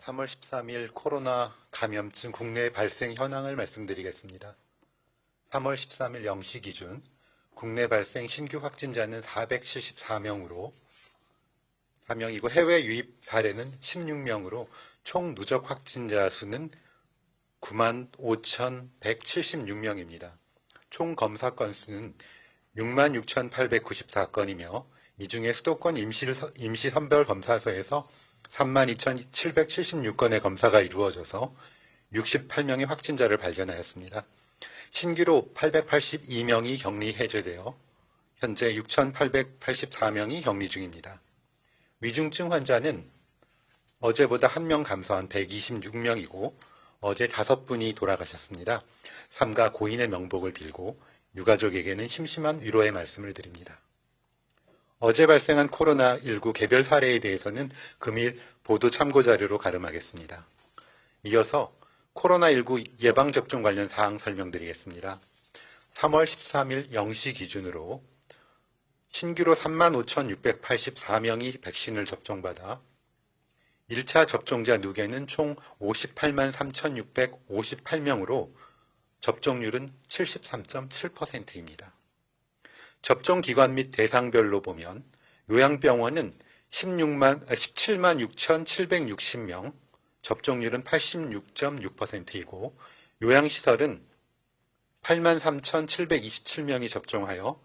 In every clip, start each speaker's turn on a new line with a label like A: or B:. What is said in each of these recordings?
A: 3월 13일 코로나 감염증 국내 발생 현황을 말씀드리겠습니다. 3월 13일 0시 기준 국내 발생 신규 확진자는 474명으로 4명이고 해외 유입 사례는 16명으로 총 누적 확진자 수는 95,176명입니다. 총 검사 건수는 66,894건이며 이 중에 수도권 임시선별검사소에서 32,776건의 검사가 이루어져서 68명의 확진자를 발견하였습니다. 신규로 882명이 격리 해제되어 현재 6,884명이 격리 중입니다. 위중증 환자는 어제보다 1명 감소한 126명이고 어제 5분이 돌아가셨습니다. 삼가 고인의 명복을 빌고 유가족에게는 심심한 위로의 말씀을 드립니다. 어제 발생한 코로나19 개별 사례에 대해서는 금일 보도 참고 자료로 가름하겠습니다. 이어서 코로나19 예방접종 관련 사항 설명드리겠습니다. 3월 13일 0시 기준으로 신규로 35,684명이 백신을 접종받아 1차 접종자 누계는 총 58만 3,658명으로 접종률은 73.7%입니다. 접종 기관 및 대상별로 보면 요양병원은 17만 6,760명, 접종률은 86.6%이고 요양시설은 8만 3,727명이 접종하여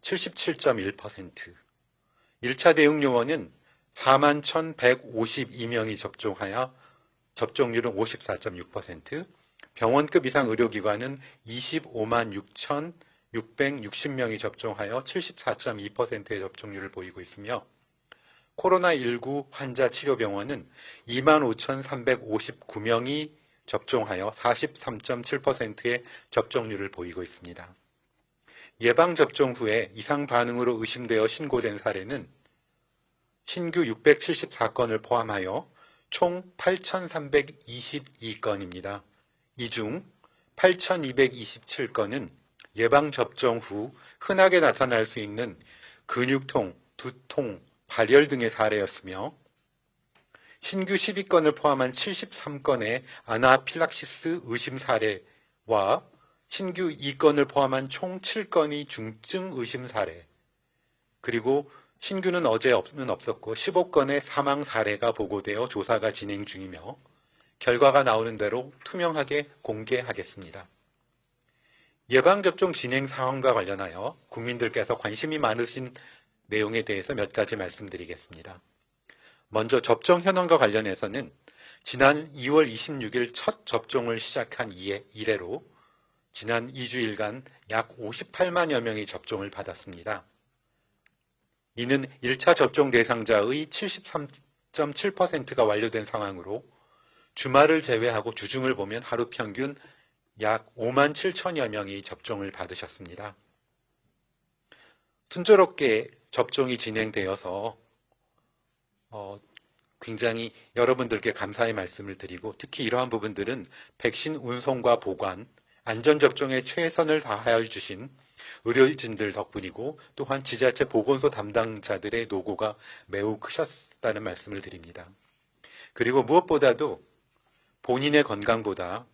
A: 77.1%, 1차 대응요원은 4만 1,152명이 접종하여 접종률은 54.6%, 병원급 이상 의료기관은 25만 6,660명이 접종하여 74.2%의 접종률을 보이고 있으며 코로나19 환자 치료병원은 25,359명이 접종하여 43.7%의 접종률을 보이고 있습니다. 예방접종 후에 이상 반응으로 의심되어 신고된 사례는 신규 674건을 포함하여 총 8,322건입니다. 이 중 8,227건은 예방접종 후 흔하게 나타날 수 있는 근육통, 두통, 발열 등의 사례였으며 신규 12건을 포함한 73건의 아나필락시스 의심 사례와 신규 2건을 포함한 총 7건이 중증 의심 사례, 그리고 신규는 어제는 없었고 15건의 사망 사례가 보고되어 조사가 진행 중이며 결과가 나오는 대로 투명하게 공개하겠습니다. 예방접종 진행 상황과 관련하여 국민들께서 관심이 많으신 내용에 대해서 몇 가지 말씀드리겠습니다. 먼저 접종 현황과 관련해서는 지난 2월 26일 첫 접종을 시작한 이래로 지난 2주일간 약 58만여 명이 접종을 받았습니다. 이는 1차 접종 대상자의 73.7%가 완료된 상황으로 주말을 제외하고 주중을 보면 하루 평균 약 5만 7천여 명이 접종을 받으셨습니다. 순조롭게 접종이 진행되어서 굉장히 여러분들께 감사의 말씀을 드리고 특히 이러한 부분들은 백신 운송과 보관, 안전접종에 최선을 다하여 주신 의료진들 덕분이고 또한 지자체 보건소 담당자들의 노고가 매우 크셨다는 말씀을 드립니다. 그리고 무엇보다도 본인의 건강보다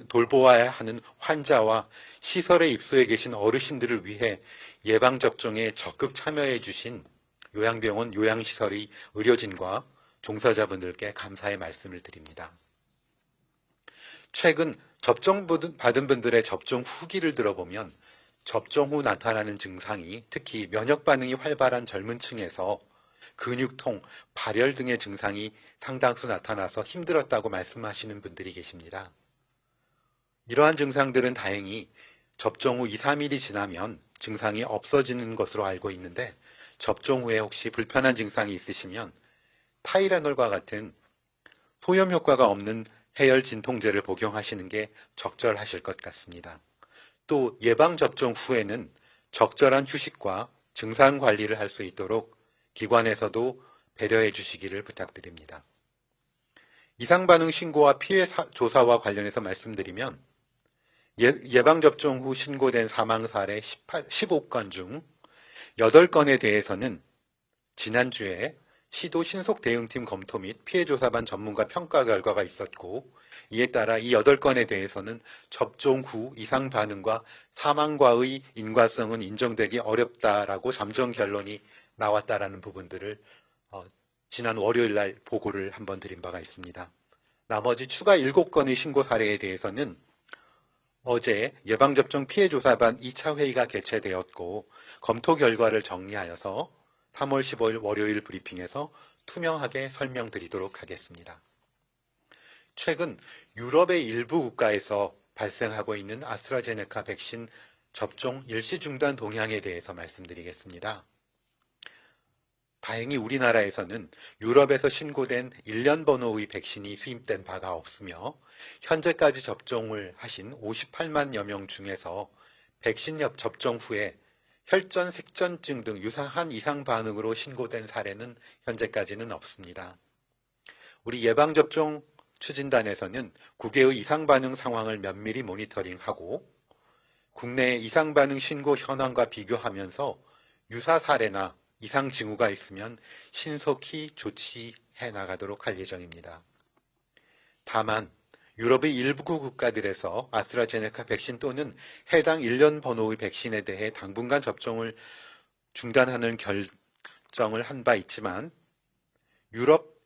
A: 돌보아야 하는 환자와 시설에 입소해 계신 어르신들을 위해 예방접종에 적극 참여해 주신 요양병원, 요양시설의 의료진과 종사자분들께 감사의 말씀을 드립니다. 최근 접종받은 분들의 접종 후기를 들어보면 접종 후 나타나는 증상이 특히 면역 반응이 활발한 젊은 층에서 근육통, 발열 등의 증상이 상당수 나타나서 힘들었다고 말씀하시는 분들이 계십니다. 이러한 증상들은 다행히 접종 후 2, 3일이 지나면 증상이 없어지는 것으로 알고 있는데 접종 후에 혹시 불편한 증상이 있으시면 타이레놀과 같은 소염 효과가 없는 해열 진통제를 복용하시는 게 적절하실 것 같습니다. 또 예방접종 후에는 적절한 휴식과 증상 관리를 할 수 있도록 기관에서도 배려해 주시기를 부탁드립니다. 이상 반응 신고와 피해 조사와 관련해서 말씀드리면 예방접종 후 신고된 사망 사례 15건 중 8건에 대해서는 지난주에 시도 신속 대응팀 검토 및 피해조사반 전문가 평가 결과가 있었고, 이에 따라 이 8건에 대해서는 접종 후 이상 반응과 사망과의 인과성은 인정되기 어렵다라고 잠정 결론이 나왔다라는 부분들을 지난 월요일 날 보고를 한번 드린 바가 있습니다. 나머지 추가 7건의 신고 사례에 대해서는 어제 예방접종 피해조사반 2차 회의가 개최되었고, 검토 결과를 정리하여서 3월 15일 월요일 브리핑에서 투명하게 설명드리도록 하겠습니다. 최근 유럽의 일부 국가에서 발생하고 있는 아스트라제네카 백신 접종 일시 중단 동향에 대해서 말씀드리겠습니다. 다행히 우리나라에서는 유럽에서 신고된 1년 번호의 백신이 수입된 바가 없으며 현재까지 접종을 하신 58만여 명 중에서 백신 접종 후에 혈전, 색전증 등 유사한 이상 반응으로 신고된 사례는 현재까지는 없습니다. 우리 예방접종 추진단에서는 국외의 이상 반응 상황을 면밀히 모니터링하고 국내 이상 반응 신고 현황과 비교하면서 유사 사례나 이상 징후가 있으면 신속히 조치해 나가도록 할 예정입니다. 다만 유럽의 일부 국가들에서 아스트라제네카 백신 또는 해당 1년 번호의 백신에 대해 당분간 접종을 중단하는 결정을 한 바 있지만 유럽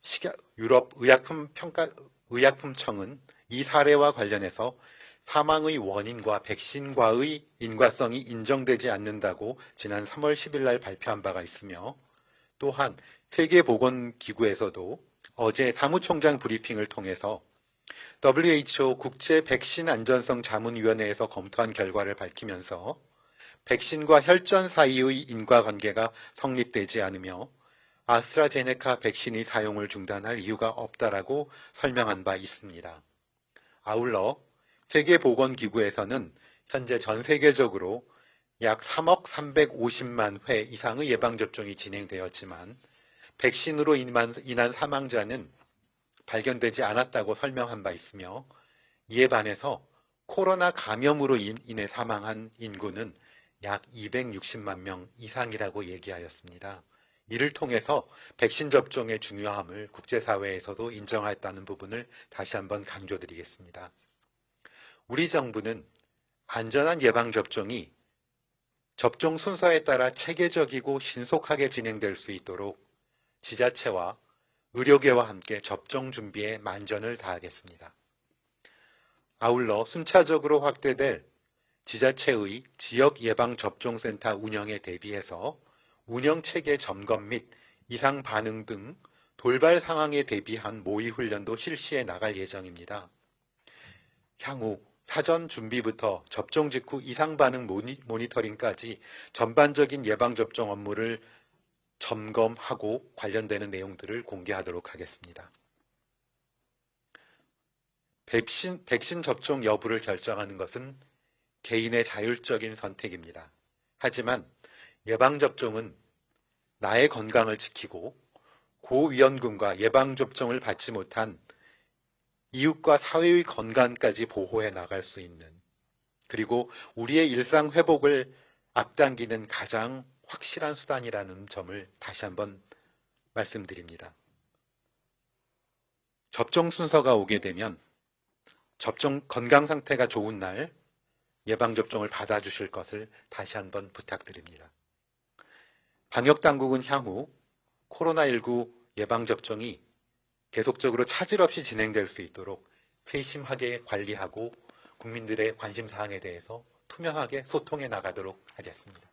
A: 의약품청은 이 사례와 관련해서 사망의 원인과 백신과의 인과성이 인정되지 않는다고 지난 3월 10일 날 발표한 바가 있으며, 또한 세계보건기구에서도 어제 사무총장 브리핑을 통해서 WHO 국제 백신 안전성 자문위원회에서 검토한 결과를 밝히면서 백신과 혈전 사이의 인과관계가 성립되지 않으며 아스트라제네카 백신의 사용을 중단할 이유가 없다라고 설명한 바 있습니다. 아울러 세계보건기구에서는 현재 전 세계적으로 약 3억 350만 회 이상의 예방접종이 진행되었지만 백신으로 인한 사망자는 발견되지 않았다고 설명한 바 있으며, 이에 반해서 코로나 감염으로 인해 사망한 인구는 약 260만 명 이상이라고 얘기하였습니다. 이를 통해서 백신 접종의 중요함을 국제사회에서도 인정했다는 부분을 다시 한번 강조드리겠습니다. 우리 정부는 안전한 예방접종이 접종 순서에 따라 체계적이고 신속하게 진행될 수 있도록 지자체와 의료계와 함께 접종 준비에 만전을 다하겠습니다. 아울러 순차적으로 확대될 지자체의 지역 예방접종센터 운영에 대비해서 운영체계 점검 및 이상 반응 등 돌발 상황에 대비한 모의 훈련도 실시해 나갈 예정입니다. 향후 사전 준비부터 접종 직후 이상 반응 모니터링까지 전반적인 예방접종 업무를 점검하고 관련되는 내용들을 공개하도록 하겠습니다. 백신 접종 여부를 결정하는 것은 개인의 자율적인 선택입니다. 하지만 예방접종은 나의 건강을 지키고 고위험군과 예방접종을 받지 못한 이웃과 사회의 건강까지 보호해 나갈 수 있는, 그리고 우리의 일상 회복을 앞당기는 가장 확실한 수단이라는 점을 다시 한번 말씀드립니다. 접종 순서가 오게 되면 접종 건강 상태가 좋은 날 예방접종을 받아주실 것을 다시 한번 부탁드립니다. 방역당국은 향후 코로나19 예방접종이 계속적으로 차질 없이 진행될 수 있도록 세심하게 관리하고 국민들의 관심사항에 대해서 투명하게 소통해 나가도록 하겠습니다.